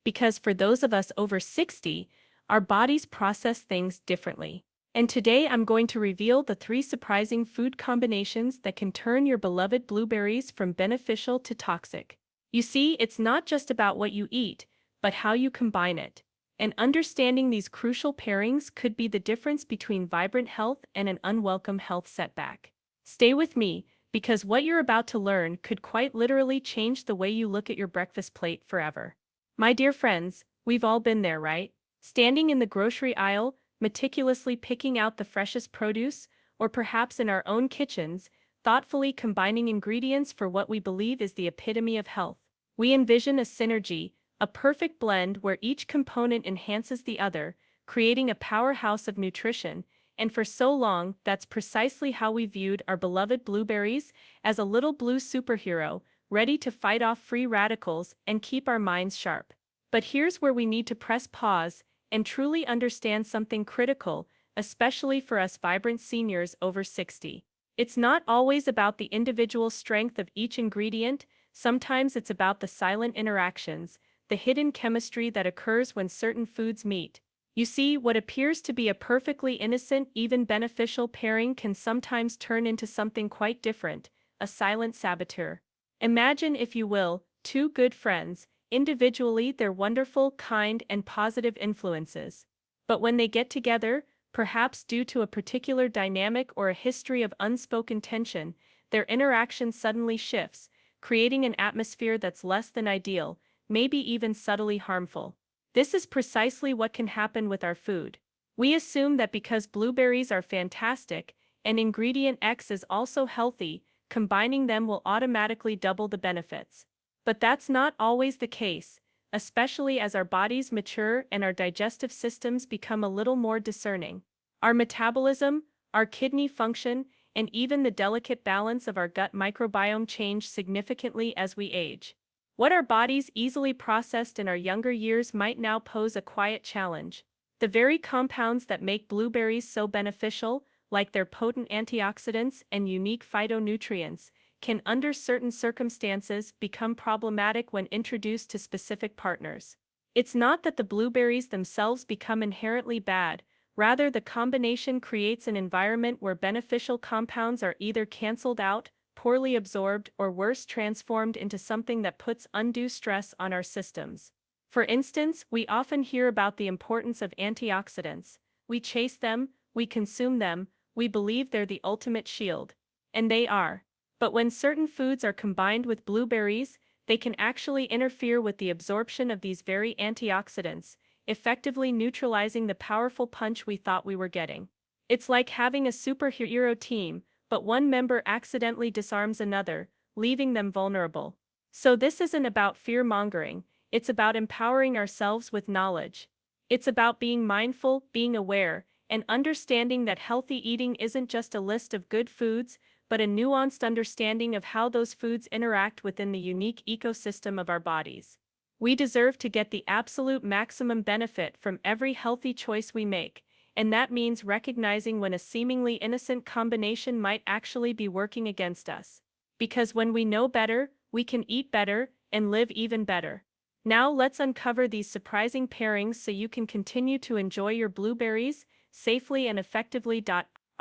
because for those of us over 60, our bodies process things differently. And today I'm going to reveal the 3 surprising food combinations that can turn your beloved blueberries from beneficial to toxic. You see, it's not just about what you eat, but how you combine it. And understanding these crucial pairings could be the difference between vibrant health and an unwelcome health setback. Stay with me, because what you're about to learn could quite literally change the way you look at your breakfast plate forever. My dear friends, we've all been there, right? Standing in the grocery aisle, meticulously picking out the freshest produce, or perhaps in our own kitchens, thoughtfully combining ingredients for what we believe is the epitome of health. We envision a synergy, a perfect blend where each component enhances the other, creating a powerhouse of nutrition, and for so long, that's precisely how we viewed our beloved blueberries, as a little blue superhero, ready to fight off free radicals and keep our minds sharp. But here's where we need to press pause and truly understand something critical, especially for us vibrant seniors over 60. It's not always about the individual strength of each ingredient, sometimes it's about the silent interactions, the hidden chemistry that occurs when certain foods meet. You see, what appears to be a perfectly innocent, even beneficial pairing can sometimes turn into something quite different, a silent saboteur. Imagine, if you will, 2 good friends. Individually, they're wonderful, kind, and positive influences. But when they get together, perhaps due to a particular dynamic or a history of unspoken tension, their interaction suddenly shifts, creating an atmosphere that's less than ideal, maybe even subtly harmful. This is precisely what can happen with our food. We assume that because blueberries are fantastic, and ingredient X is also healthy, combining them will automatically double the benefits. But that's not always the case, especially as our bodies mature and our digestive systems become a little more discerning. Our metabolism, our kidney function, and even the delicate balance of our gut microbiome change significantly as we age. What our bodies easily processed in our younger years might now pose a quiet challenge. The very compounds that make blueberries so beneficial, like their potent antioxidants and unique phytonutrients, can under certain circumstances become problematic when introduced to specific partners. It's not that the blueberries themselves become inherently bad, rather the combination creates an environment where beneficial compounds are either canceled out, poorly absorbed, or worse, transformed into something that puts undue stress on our systems. For instance, we often hear about the importance of antioxidants. We chase them, we consume them, we believe they're the ultimate shield. And they are. But when certain foods are combined with blueberries, they can actually interfere with the absorption of these very antioxidants, effectively neutralizing the powerful punch we thought we were getting. It's like having a superhero team, but one member accidentally disarms another, leaving them vulnerable. So this isn't about fear-mongering, it's about empowering ourselves with knowledge. It's about being mindful, being aware, and understanding that healthy eating isn't just a list of good foods, but a nuanced understanding of how those foods interact within the unique ecosystem of our bodies. We deserve to get the absolute maximum benefit from every healthy choice we make, and that means recognizing when a seemingly innocent combination might actually be working against us. Because when we know better, we can eat better and live even better. Now let's uncover these surprising pairings so you can continue to enjoy your blueberries safely and effectively.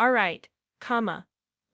Alright,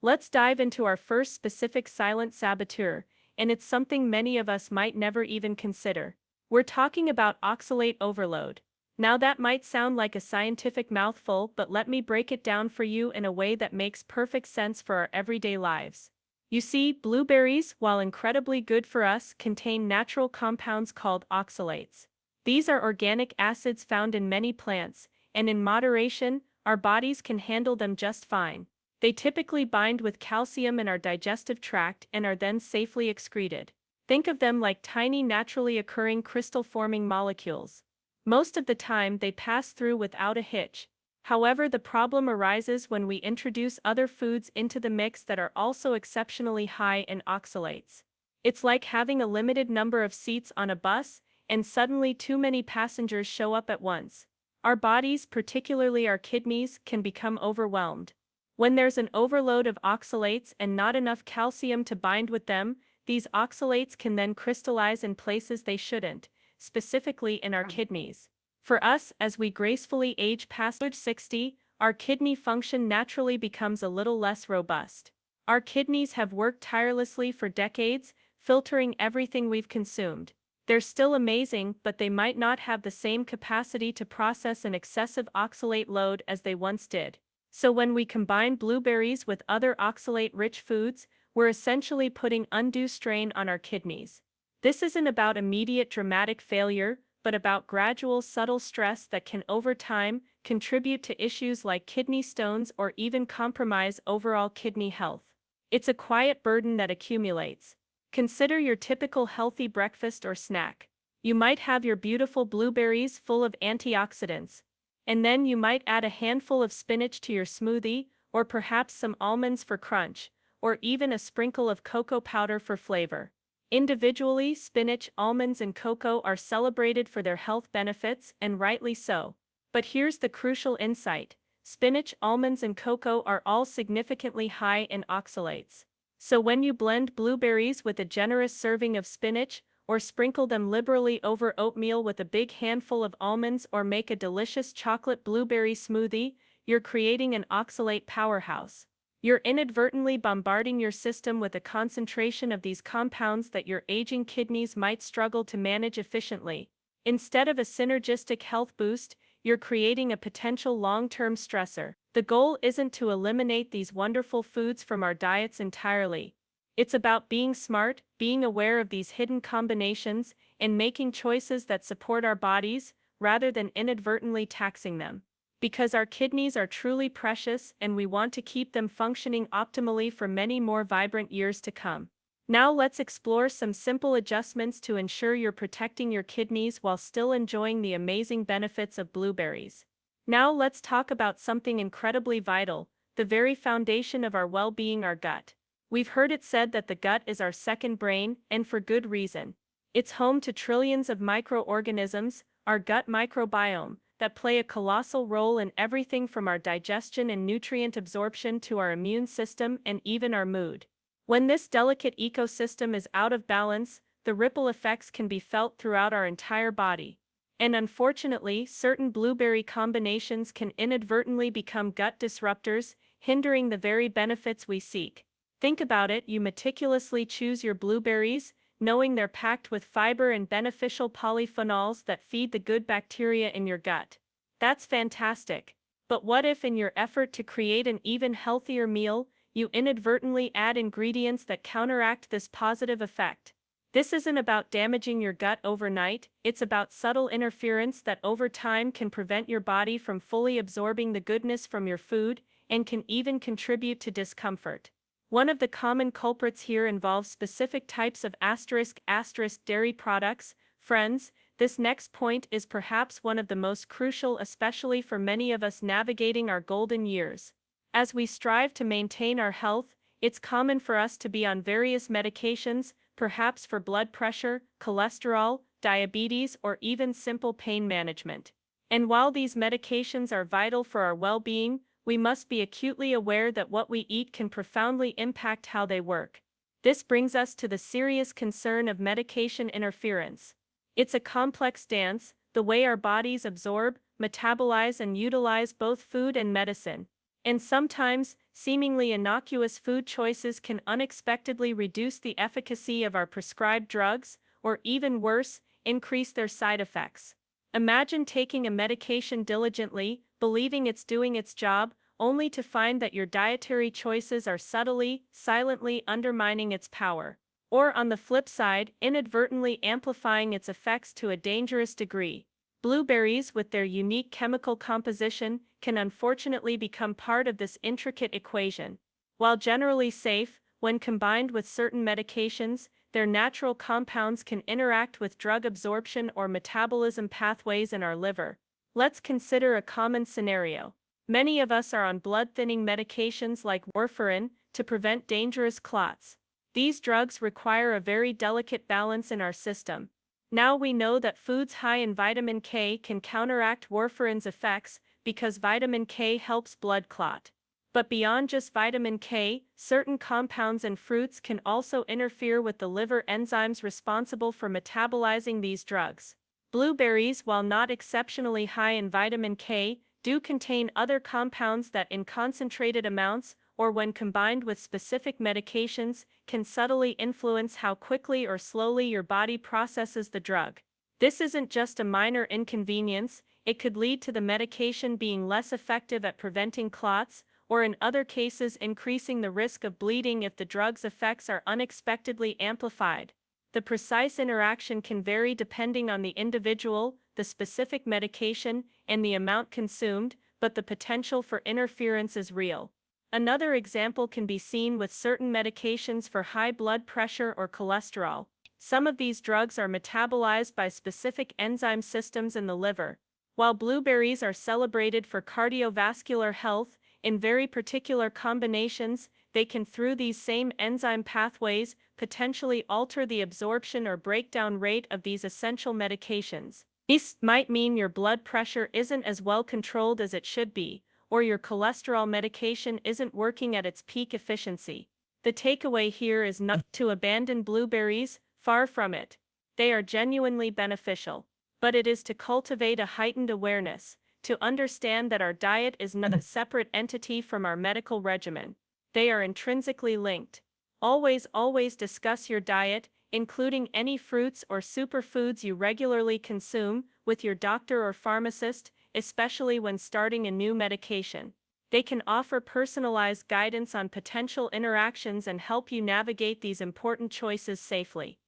let's dive into our first specific silent saboteur, and it's something many of us might never even consider. We're talking about oxalate overload. Now that might sound like a scientific mouthful, but let me break it down for you in a way that makes perfect sense for our everyday lives. You see, blueberries, while incredibly good for us, contain natural compounds called oxalates. These are organic acids found in many plants, and in moderation, our bodies can handle them just fine. They typically bind with calcium in our digestive tract and are then safely excreted. Think of them like tiny naturally occurring crystal-forming molecules. Most of the time they pass through without a hitch. However, the problem arises when we introduce other foods into the mix that are also exceptionally high in oxalates. It's like having a limited number of seats on a bus, and suddenly too many passengers show up at once. Our bodies, particularly our kidneys, can become overwhelmed. When there's an overload of oxalates and not enough calcium to bind with them, these oxalates can then crystallize in places they shouldn't, specifically in our kidneys. For us, as we gracefully age past age 60, our kidney function naturally becomes a little less robust. Our kidneys have worked tirelessly for decades, filtering everything we've consumed. They're still amazing, but they might not have the same capacity to process an excessive oxalate load as they once did. So when we combine blueberries with other oxalate-rich foods, we're essentially putting undue strain on our kidneys. This isn't about immediate dramatic failure, but about gradual subtle stress that can over time contribute to issues like kidney stones or even compromise overall kidney health. It's a quiet burden that accumulates. Consider your typical healthy breakfast or snack. You might have your beautiful blueberries full of antioxidants, and then you might add a handful of spinach to your smoothie, or perhaps some almonds for crunch, or even a sprinkle of cocoa powder for flavor. Individually, spinach, almonds, and cocoa are celebrated for their health benefits, and rightly so. But here's the crucial insight: spinach, almonds, and cocoa are all significantly high in oxalates. So when you blend blueberries with a generous serving of spinach, or sprinkle them liberally over oatmeal with a big handful of almonds, or make a delicious chocolate blueberry smoothie, you're creating an oxalate powerhouse. You're inadvertently bombarding your system with a concentration of these compounds that your aging kidneys might struggle to manage efficiently. Instead of a synergistic health boost, you're creating a potential long-term stressor. The goal isn't to eliminate these wonderful foods from our diets entirely. It's about being smart, being aware of these hidden combinations, and making choices that support our bodies, rather than inadvertently taxing them. Because our kidneys are truly precious and we want to keep them functioning optimally for many more vibrant years to come. Now let's explore some simple adjustments to ensure you're protecting your kidneys while still enjoying the amazing benefits of blueberries. Now let's talk about something incredibly vital, the very foundation of our well-being: our gut. We've heard it said that the gut is our second brain, and for good reason. It's home to trillions of microorganisms, our gut microbiome, that play a colossal role in everything from our digestion and nutrient absorption to our immune system and even our mood. When this delicate ecosystem is out of balance, the ripple effects can be felt throughout our entire body. And unfortunately, certain blueberry combinations can inadvertently become gut disruptors, hindering the very benefits we seek. Think about it: you meticulously choose your blueberries, knowing they're packed with fiber and beneficial polyphenols that feed the good bacteria in your gut. That's fantastic. But what if, in your effort to create an even healthier meal, you inadvertently add ingredients that counteract this positive effect? This isn't about damaging your gut overnight, it's about subtle interference that over time can prevent your body from fully absorbing the goodness from your food, and can even contribute to discomfort. One of the common culprits here involves specific types of *** dairy products. Friends, this next point is perhaps one of the most crucial, especially for many of us navigating our golden years. As we strive to maintain our health, it's common for us to be on various medications, perhaps for blood pressure, cholesterol, diabetes, or even simple pain management. And while these medications are vital for our well-being, we must be acutely aware that what we eat can profoundly impact how they work. This brings us to the serious concern of medication interference. It's a complex dance, the way our bodies absorb, metabolize, and utilize both food and medicine. And sometimes, seemingly innocuous food choices can unexpectedly reduce the efficacy of our prescribed drugs, or even worse, increase their side effects. Imagine taking a medication diligently, believing it's doing its job, only to find that your dietary choices are subtly, silently undermining its power. Or on the flip side, inadvertently amplifying its effects to a dangerous degree. Blueberries, with their unique chemical composition, can unfortunately become part of this intricate equation. While generally safe, when combined with certain medications, their natural compounds can interact with drug absorption or metabolism pathways in our liver. Let's consider a common scenario. Many of us are on blood-thinning medications like warfarin to prevent dangerous clots. These drugs require a very delicate balance in our system. Now we know that foods high in vitamin K can counteract warfarin's effects because vitamin K helps blood clot. But beyond just vitamin K, certain compounds in fruits can also interfere with the liver enzymes responsible for metabolizing these drugs. Blueberries, while not exceptionally high in vitamin K, do contain other compounds that in concentrated amounts, or when combined with specific medications, can subtly influence how quickly or slowly your body processes the drug. This isn't just a minor inconvenience, it could lead to the medication being less effective at preventing clots, or in other cases increasing the risk of bleeding if the drug's effects are unexpectedly amplified. The precise interaction can vary depending on the individual, the specific medication, and the amount consumed, but the potential for interference is real. Another example can be seen with certain medications for high blood pressure or cholesterol. Some of these drugs are metabolized by specific enzyme systems in the liver. While blueberries are celebrated for cardiovascular health, in very particular combinations, they can, through these same enzyme pathways, potentially alter the absorption or breakdown rate of these essential medications. This might mean your blood pressure isn't as well controlled as it should be, or your cholesterol medication isn't working at its peak efficiency. The takeaway here is not to abandon blueberries, far from it. They are genuinely beneficial. But it is to cultivate a heightened awareness, to understand that our diet is not a separate entity from our medical regimen. They are intrinsically linked. Always discuss your diet, including any fruits or superfoods you regularly consume, with your doctor or pharmacist, especially when starting a new medication. They can offer personalized guidance on potential interactions and help you navigate these important choices safely.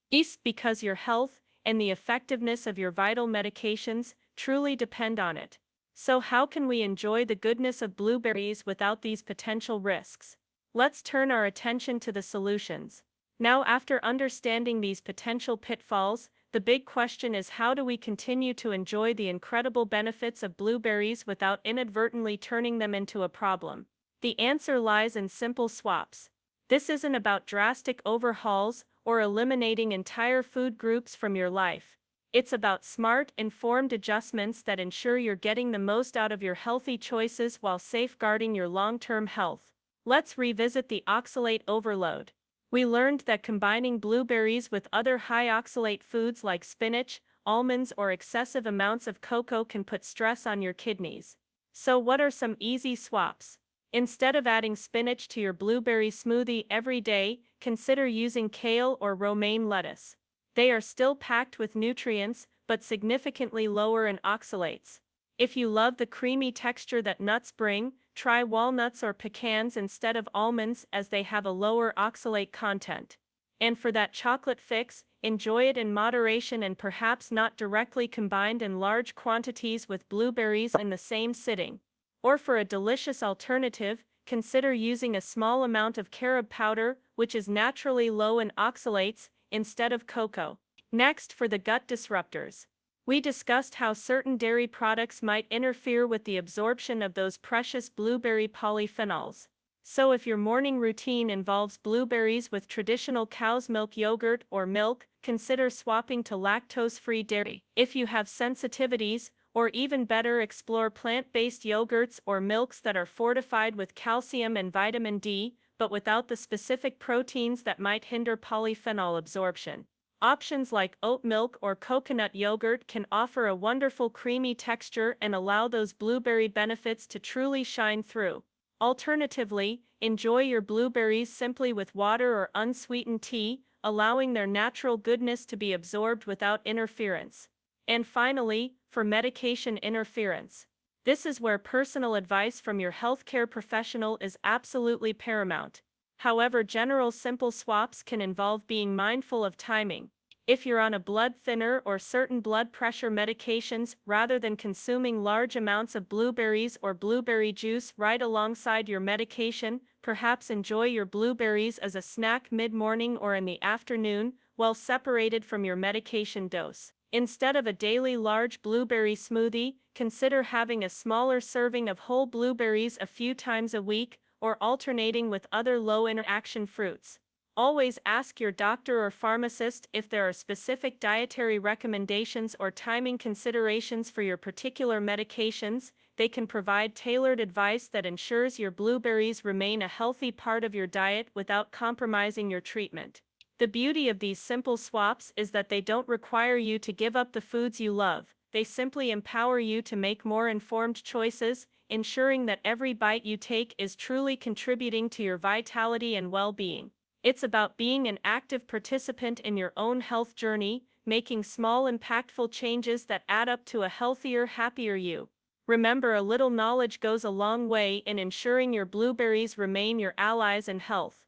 Because your health and the effectiveness of your vital medications truly depend on it. So how can we enjoy the goodness of blueberries without these potential risks? Let's turn our attention to the solutions. Now, after understanding these potential pitfalls, the big question is, how do we continue to enjoy the incredible benefits of blueberries without inadvertently turning them into a problem? The answer lies in simple swaps. This isn't about drastic overhauls or eliminating entire food groups from your life. It's about smart, informed adjustments that ensure you're getting the most out of your healthy choices while safeguarding your long-term health. Let's revisit the oxalate overload. We learned that combining blueberries with other high oxalate foods like spinach, almonds, or excessive amounts of cocoa can put stress on your kidneys. So what are some easy swaps? Instead of adding spinach to your blueberry smoothie every day, consider using kale or romaine lettuce. They are still packed with nutrients, but significantly lower in oxalates. If you love the creamy texture that nuts bring, try walnuts or pecans instead of almonds, as they have a lower oxalate content. And for that chocolate fix, enjoy it in moderation and perhaps not directly combined in large quantities with blueberries in the same sitting. Or for a delicious alternative, consider using a small amount of carob powder, which is naturally low in oxalates, instead of cocoa. Next, for the gut disruptors. We discussed how certain dairy products might interfere with the absorption of those precious blueberry polyphenols. So if your morning routine involves blueberries with traditional cow's milk yogurt or milk, consider swapping to lactose-free dairy. If you have sensitivities, or even better, explore plant-based yogurts or milks that are fortified with calcium and vitamin D, but without the specific proteins that might hinder polyphenol absorption. Options like oat milk or coconut yogurt can offer a wonderful creamy texture and allow those blueberry benefits to truly shine through. Alternatively, enjoy your blueberries simply with water or unsweetened tea, allowing their natural goodness to be absorbed without interference. And finally, for medication interference. This is where personal advice from your healthcare professional is absolutely paramount. However, general simple swaps can involve being mindful of timing. If you're on a blood thinner or certain blood pressure medications, rather than consuming large amounts of blueberries or blueberry juice right alongside your medication, perhaps enjoy your blueberries as a snack mid-morning or in the afternoon, well separated from your medication dose. Instead of a daily large blueberry smoothie, consider having a smaller serving of whole blueberries a few times a week, or alternating with other low-interaction fruits. Always ask your doctor or pharmacist if there are specific dietary recommendations or timing considerations for your particular medications. They can provide tailored advice that ensures your blueberries remain a healthy part of your diet without compromising your treatment. The beauty of these simple swaps is that they don't require you to give up the foods you love, they simply empower you to make more informed choices, ensuring that every bite you take is truly contributing to your vitality and well-being. It's about being an active participant in your own health journey, making small impactful changes that add up to a healthier, happier you. Remember, a little knowledge goes a long way in ensuring your blueberries remain your allies in health.